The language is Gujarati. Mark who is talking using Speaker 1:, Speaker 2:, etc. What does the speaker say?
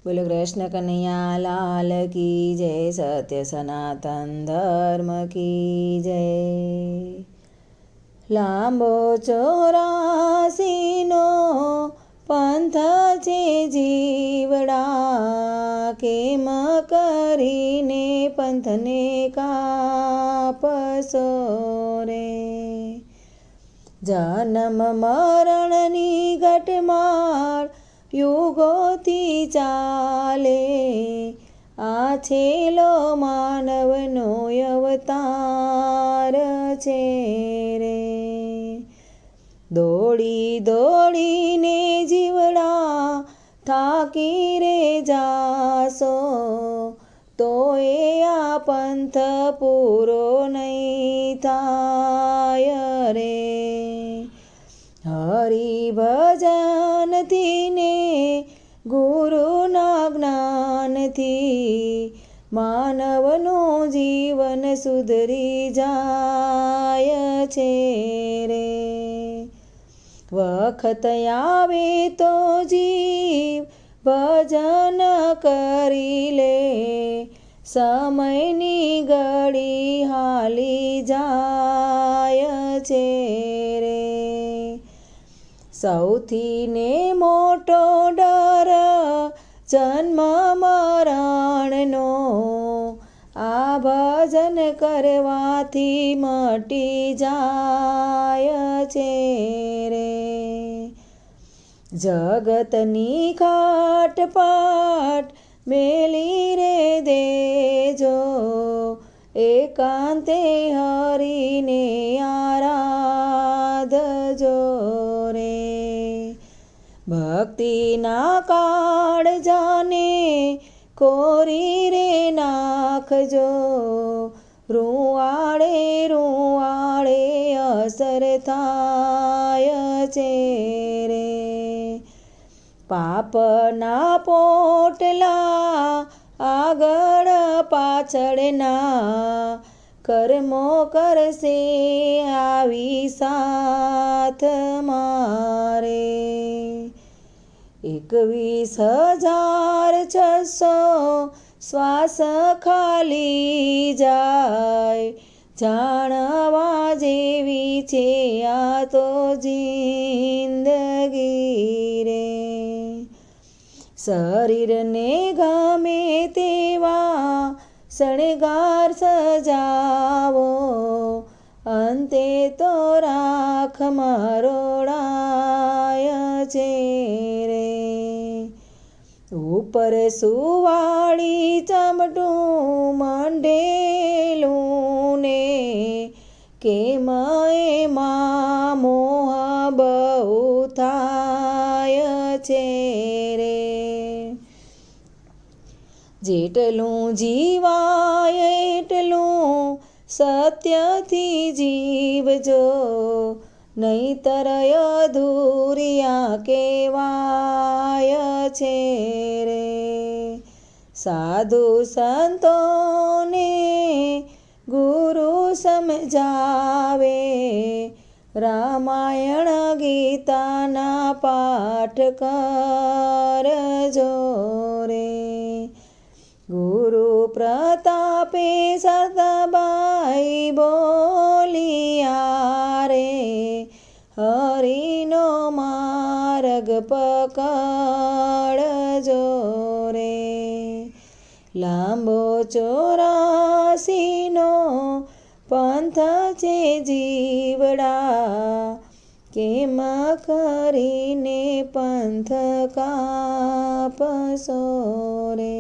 Speaker 1: બોલો કૃષ્ણ કનૈયા લાલ કી જય, સત્ય સનાતન ધર્મ કી જય। લાંબો 84નો પંથ છે જીવડા, કેમ કરીને પંથને કાપશો રે। જન્મ મરણની ઘટમાળ યુગોથી ચાલે, આ છેલ્લો માનવનો અવતાર છે રે। દોડી દોડીને જીવડા થાકી રે જાશો, તો એ આ પંથ પૂરો નહીં થાય રે। હરિભજનથી ને ગુરુના જ્ઞાનથી માનવનું જીવન સુધરી જાય છે રે। વખત આવે તો જીવ ભજન કરી લે, સમયની ઘડી હાલી જાય છે રે। સૌથી ને મોટો ડર જન્મ મરણનો, આ ભજન કરવાથી મટી જાય છે રે। જગતની ખાટપાટ મેલી રે દેજો, એકાંતે હરીને આરાધજો રે। ભક્તિના કાળજાને કોરી રે નાખજો, રૂવાડે રૂવાડે અસર થાય છે રે। પાપના પોટલા આગળ પાછળના, કર્મો કરશે આવી સાથ મારે। 21,600 શ્વાસ ખાલી જાય, જાણવા જેવી છે આ તો જિંદગી રે। શરીરને ગમે તેવા શણગાર સજાવો, અંતે તો રાખ મરોડાય છે રે। ઉપર સુવાળી ચમટું મંડેલું ને, કેમ એમાં મોહ બહુ થાય છે રે। જેટલું જીવાય એટલું સત્યથી જીવજો, નહીતર અધૂરિયા કહેવાય છે રે। સાધુ સંતોને ગુરુ સમજાવે, રામાયણ ગીતાના પાઠ કરજો રે। ગુરુ પ્રતાપે સરદાબાઈ બોલિયા રે, હરિનો માર્ગ પકડજો રે। લાંબો 84નો પંથ છે જીવડા, કેમ કરીને પંથ કાપશો રે।